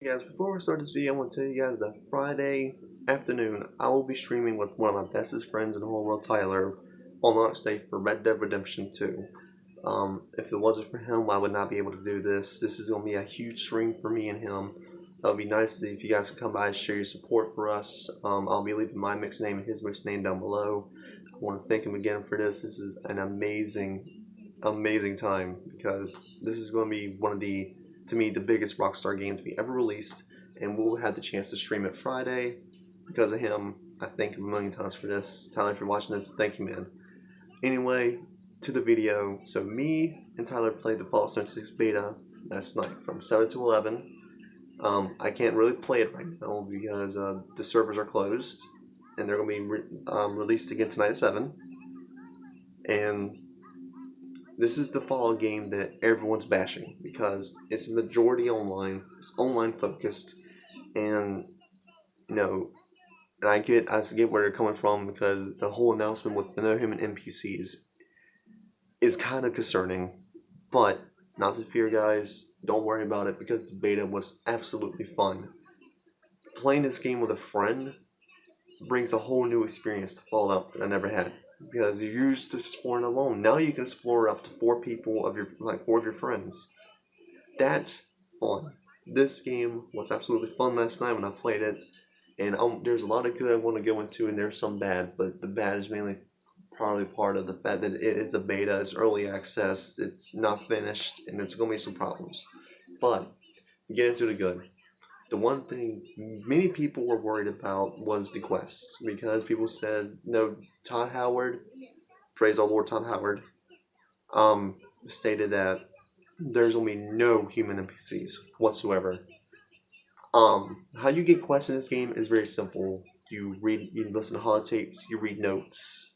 Hey guys, before we start this video, I want to tell you guys that Friday afternoon I will be streaming with one of my bestest friends in the whole world, Tyler, on launch day for Red Dead Redemption 2. If it wasn't for him, I would not be able to do this. This is going to be a huge stream for me and him. It would be nice if you guys can come by and share your support for us. I'll be leaving my mixed name and his mixed name down below. I want to thank him again for this. This is an amazing time because this is going to be one of the, to me, the biggest Rockstar games we ever released, and we'll have the chance to stream it Friday because of him. I thank him a million times for this. Tyler, if you're watching this, thank you, man. Anyway, to the video. So me and Tyler played the Fallout 76 beta last night from 7 to 11. I can't really play it right now because the servers are closed, and they're going to be released again tonight at 7. And this is the Fallout game that everyone's bashing because it's majority online, it's online focused, and and I get where they're coming from because the whole announcement with no human NPCs is kind of concerning, but not to fear, guys. Don't worry about it because the beta was absolutely fun. Playing this game with a friend brings a whole new experience to Fallout that I never had. Because you're used to exploring alone. Now you can explore up to 4 people of your, like 4 of your friends. That's fun. This game was absolutely fun last night when I played it, and there's a lot of good I want to go into, and there's some bad, but the bad is mainly probably part of the fact that it is a beta, it's early access, it's not finished, and there's going to be some problems. But get into the good. The one thing many people were worried about was the quests, because people said, no, Todd Howard, praise our Lord Todd Howard, stated that there's going to be no human NPCs whatsoever. How you get quests in this game is very simple. You listen to holotapes, you read notes,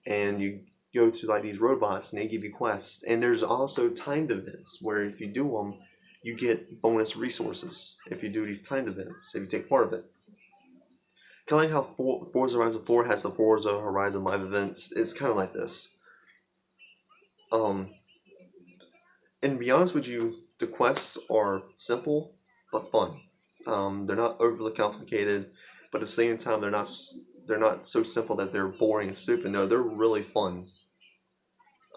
and you go to like these robots and they give you quests. And there's also timed events where if you do them, you get bonus resources if you do these timed events, if you take part of it. Kind of like how Forza Horizon 4 has the Forza Horizon live events, it's kind of like this. And to be honest with you, the quests are simple but fun. They're not overly complicated, but at the same time they're not so simple that they're boring and stupid. No, they're really fun.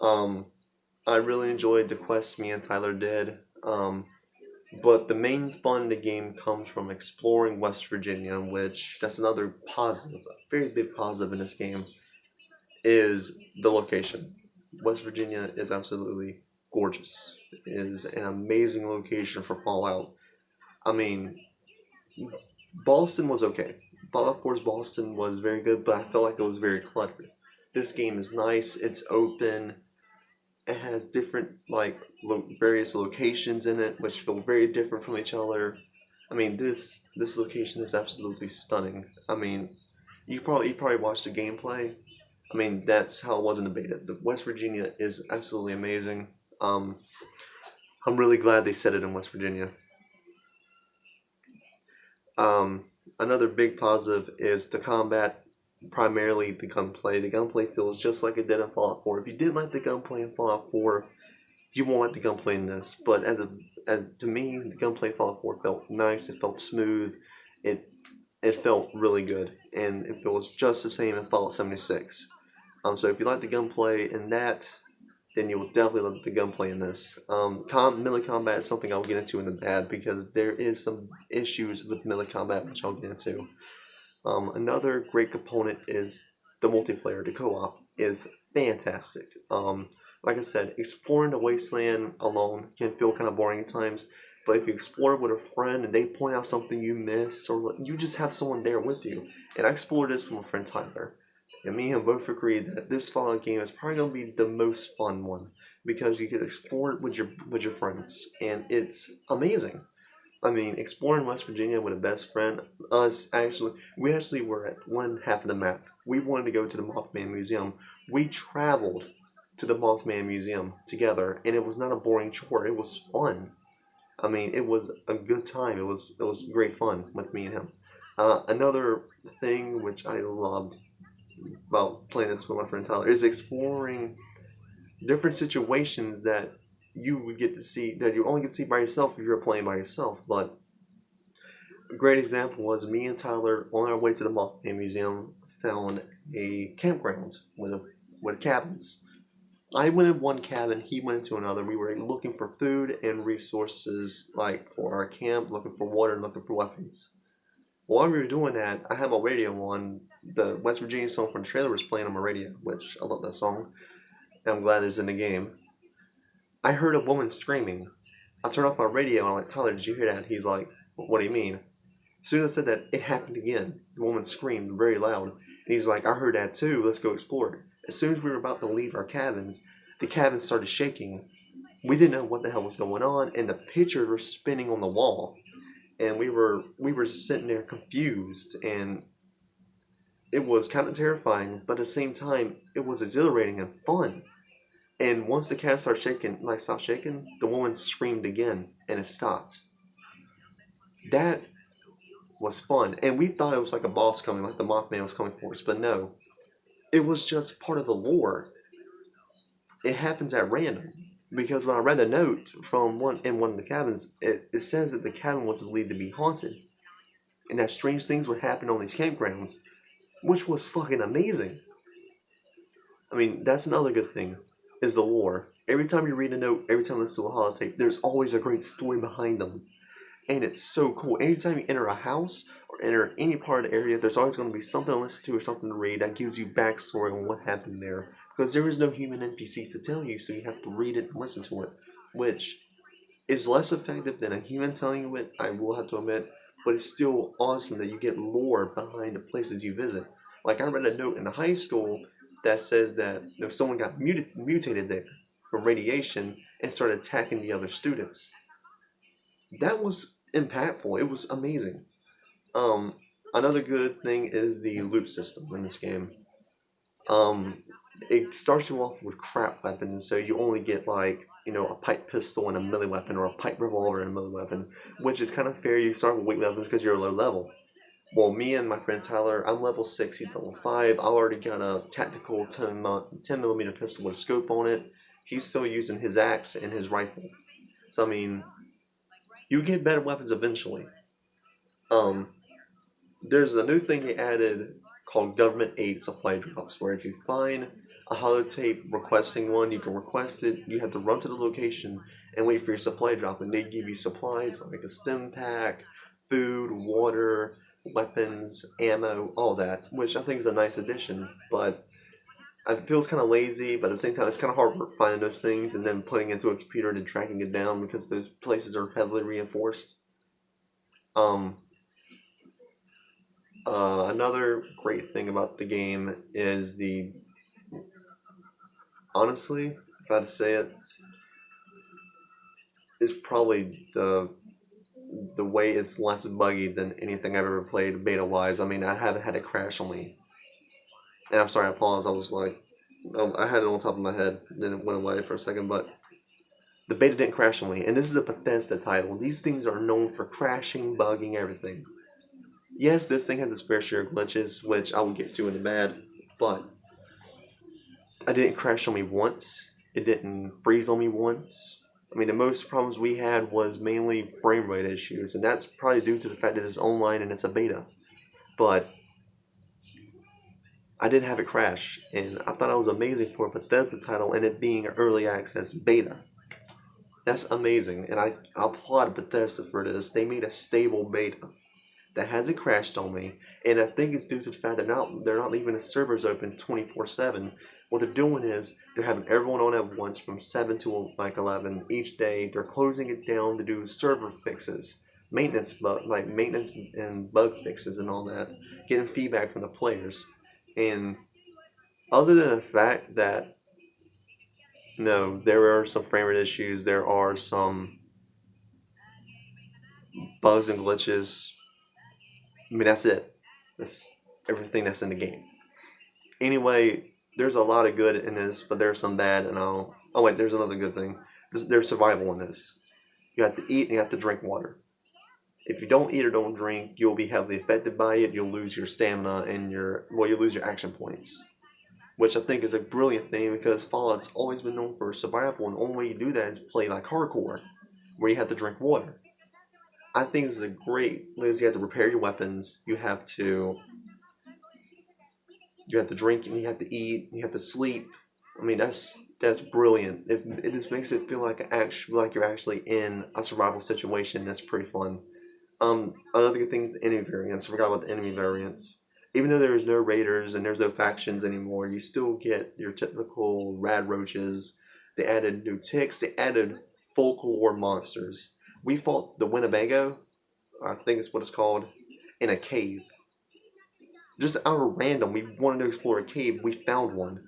I really enjoyed the quests me and Tyler did. But the main fun in the game comes from exploring West Virginia, which that's another positive, a very big positive in this game, is the location. West Virginia is absolutely gorgeous. It is an amazing location for Fallout. I mean, Boston was okay. Fallout 4's Boston was very good, but I felt like it was very cluttered. This game is nice, it's open, it has different various locations in it which feel very different from each other. I mean, this location is absolutely stunning. I mean, you probably watched the gameplay. I mean, that's how it was in the beta. The West Virginia is absolutely amazing. I'm really glad they set it in West Virginia. Another big positive is the combat. Primarily the gunplay. The gunplay feels just like it did in Fallout 4. If you didn't like the gunplay in Fallout 4, you won't like the gunplay in this. But to me, the gunplay in Fallout 4 felt nice. It felt smooth. It felt really good, and it feels just the same in Fallout 76. So if you like the gunplay in that, then you will definitely love the gunplay in this. Melee combat is something I'll get into in the bad because there is some issues with melee combat which I'll get into. Another great component is the multiplayer. The co-op is fantastic. Like I said, exploring the wasteland alone can feel kind of boring at times, but if you explore with a friend and they point out something you missed, or you just have someone there with you. And I explored this with my friend Tyler, and me and him both agreed that this Fallout game is probably going to be the most fun one because you can explore it with your friends, and it's amazing. I mean, exploring West Virginia with a best friend, we actually were at one half of the map. We wanted to go to the Mothman Museum. We traveled to the Mothman Museum together, and it was not a boring chore. It was fun. I mean, it was a good time. It was great fun with me and him. Another thing which I loved about playing this with my friend Tyler is exploring different situations that you would get to see, that you only get to see by yourself if you're playing by yourself. But A great example was me and Tyler on our way to the Mothman Museum found a campground with cabins. I went in one cabin, he went into another. We were looking for food and resources like for our camp, looking for water, and looking for weapons. While we were doing that, I had my radio on. The West Virginia song from the trailer was playing on my radio, which I love that song. And I'm glad it's in the game. I heard a woman screaming. I turned off my radio and I'm like, Tyler, did you hear that? He's like, what do you mean? As soon as I said that, it happened again. The woman screamed very loud. And he's like, I heard that too. Let's go explore it. As soon as we were about to leave our cabins, the cabin started shaking. We didn't know what the hell was going on, and the pictures were spinning on the wall. And we were sitting there confused, and it was kind of terrifying, but at the same time, it was exhilarating and fun. And once the cat started shaking, like stopped shaking, the woman screamed again, and it stopped. That was fun, and we thought it was like a boss coming, like the Mothman was coming for us, but no, it was just part of the lore. It happens at random. Because when I read a note from one of the cabins, it says that the cabin was believed to be haunted, and that strange things would happen on these campgrounds, which was fucking amazing. I mean, that's another good thing, is the lore. Every time you read a note, every time you listen to a holotape, there's always a great story behind them. And it's so cool. Anytime you enter a house or enter any part of the area, there's always going to be something to listen to or something to read that gives you backstory on what happened there. Because there is no human NPCs to tell you, so you have to read it and listen to it. Which is less effective than a human telling you it, I will have to admit. But it's still awesome that you get lore behind the places you visit. Like I read a note in the high school that says that someone got mutated there from radiation and started attacking the other students. That was impactful. It was amazing. Um, Another good thing is the loot system in this game. Um, it starts you off with crap weapons, so you only get like a pipe pistol and a melee weapon, or a pipe revolver and a melee weapon, which is kind of fair. You start with weak weapons because you're low level. Well, me and my friend Tyler, I'm level 6, he's level 5. I already got a tactical 10 millimeter pistol with a scope on it. He's still using his axe and his rifle. So I mean, you get better weapons eventually. Um, there's a new thing they added called government aid supply drops, where if you find a holotape requesting one, you can request it. You have to run to the location and wait for your supply drop, and they give you supplies like a stim pack, food, water, weapons, ammo, all that, which I think is a nice addition. But it feels kind of lazy, but at the same time, it's kind of hard work finding those things and then putting it into a computer and tracking it down because those places are heavily reinforced. Um, Another great thing about the game is honestly, if I had to say it, is probably the way it's less buggy than anything I've ever played beta wise. I mean, I haven't had it crash on me. And I'm sorry, I paused. I was like, I had it on top of my head, then it went away for a second, but the beta didn't crash on me. And this is a Bethesda title. These things are known for crashing, bugging, everything. Yes, this thing has its fair share of glitches, which I will get to in a bad, but I didn't crash on me once. It didn't freeze on me once. I mean, the most problems we had was mainly frame rate issues, and that's probably due to the fact that it's online and it's a beta. But I didn't have it crash, and I thought it was amazing for a Bethesda title and it being an early access beta. That's amazing, and I applaud Bethesda for this. They made a stable beta that hasn't crashed on me, and I think it's due to the fact that they're not leaving the servers open 24/7. What they're doing is they're having everyone on at once from 7 to like 11 each day. They're closing it down to do server fixes, maintenance and bug fixes and all that, getting feedback from the players. And other than the fact that no, there are some frame rate issues, there are some bugs and glitches. I mean, that's it. That's everything that's in the game. Anyway, there's a lot of good in this, but there's some bad, and I'll... Oh wait, there's another good thing. There's survival in this. You have to eat and you have to drink water. If you don't eat or don't drink, you'll be heavily affected by it. You'll lose your stamina and you'll lose your action points. Which I think is a brilliant thing because Fallout's always been known for survival, and the only way you do that is play like hardcore, where you have to drink water. I think this is a great because you have to repair your weapons. You have to drink and you have to eat. You have to sleep. I mean that's brilliant. It just makes it feel like you're actually in a survival situation. That's pretty fun. Another good thing is the enemy variants. I forgot about the enemy variants. Even though there's no raiders and there's no factions anymore, you still get your typical rad roaches. They added new ticks. They added folklore monsters. We fought the Winnebago, I think it's what it's called, in a cave. Just out of random, we wanted to explore a cave. We found one.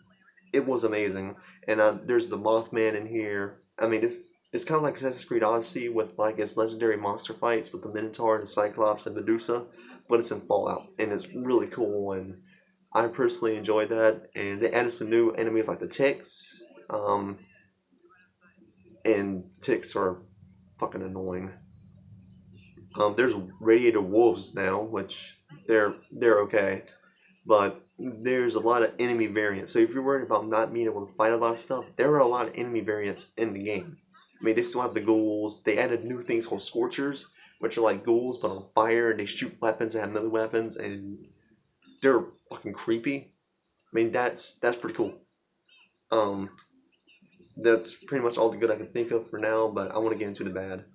It was amazing. And there's the Mothman in here. I mean, it's kind of like Assassin's Creed Odyssey with like its legendary monster fights with the Minotaur, the Cyclops, and Medusa, but it's in Fallout, and it's really cool. And I personally enjoyed that. And they added some new enemies like the ticks. And ticks are fucking annoying. There's radiated wolves now, which they're okay, but there's a lot of enemy variants. So if you're worried about not being able to fight a lot of stuff, there are a lot of enemy variants in the game. I mean, they still have the ghouls. They added new things called scorchers, which are like ghouls but on fire, and they shoot weapons and have melee weapons, and they're fucking creepy. I mean, that's pretty cool. Um, that's pretty much all the good I can think of for now, but I want to get into the bad.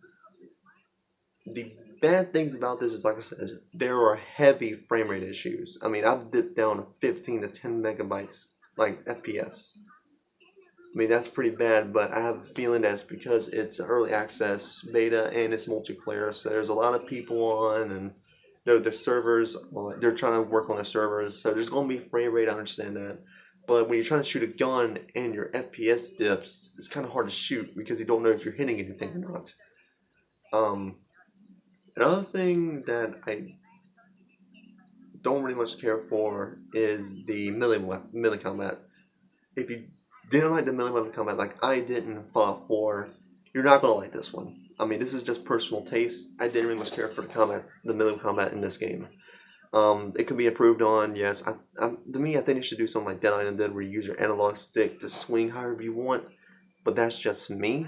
The bad things about this is, like I said, there are heavy frame rate issues. I mean, I've dipped down to 15 to 10 megabytes, like FPS. I mean, that's pretty bad, but I have a feeling that's because it's early access beta and it's multiplayer, so there's a lot of people on, and the servers, they're trying to work on the servers, so there's going to be frame rate, I understand that. But when you're trying to shoot a gun and your FPS dips, it's kind of hard to shoot because you don't know if you're hitting anything or not. Another thing that I don't really much care for is the melee combat. If you didn't like the melee weapon combat, like I didn't Fallout 4, you're not gonna like this one. I mean, this is just personal taste. I didn't really much care for the melee combat in this game. It could be improved on, yes. To me, I think they should do something like Dead Island did, where you use your analog stick to swing however you want. But that's just me.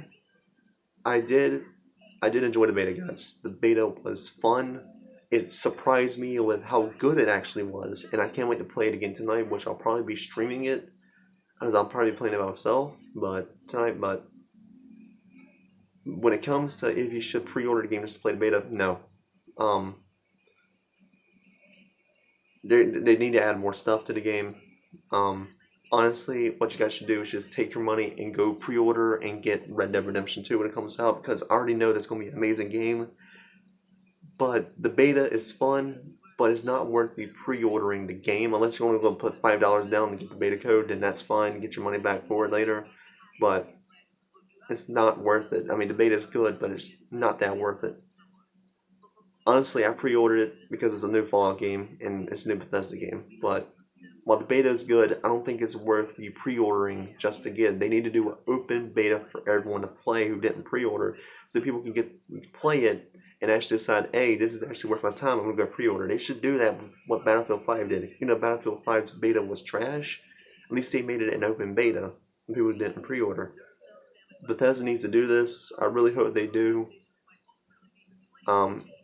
I did enjoy the beta, guys. The beta was fun. It surprised me with how good it actually was, and I can't wait to play it again tonight, which I'll probably be streaming it, as I'm probably playing it by myself, but tonight. But when it comes to if you should pre-order the game just to play the beta, no. They need to add more stuff to the game. Honestly, what you guys should do is just take your money and go pre-order and get Red Dead Redemption 2 when it comes out, because I already know that's going to be an amazing game. But the beta is fun, but it's not worth the pre-ordering the game unless you're only going to put $5 down to get the beta code. Then that's fine, get your money back for it later. But it's not worth it. I mean, the beta is good, but it's not that worth it. Honestly, I pre-ordered it because it's a new Fallout game and it's a new Bethesda game. But while the beta is good, I don't think it's worth you pre-ordering just to get it. They need to do an open beta for everyone to play who didn't pre-order, so people can play it and actually decide, hey, this is actually worth my time, I'm going to go pre-order. They should do that with what Battlefield 5 did. You know, Battlefield 5's beta was trash. At least they made it an open beta and people didn't pre-order. Bethesda needs to do this. I really hope they do.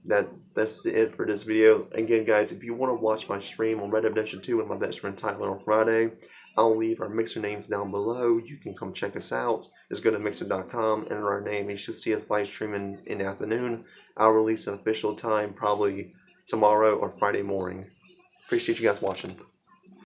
That's it for this video. Again, guys, if you want to watch my stream on Red Dead Redemption 2 with my best friend Tyler on Friday, I'll leave our mixer names down below. You can come check us out. Just go to mixer.com, enter our name. You should see us live streaming in the afternoon. I'll release an official time probably tomorrow or Friday morning. Appreciate you guys watching.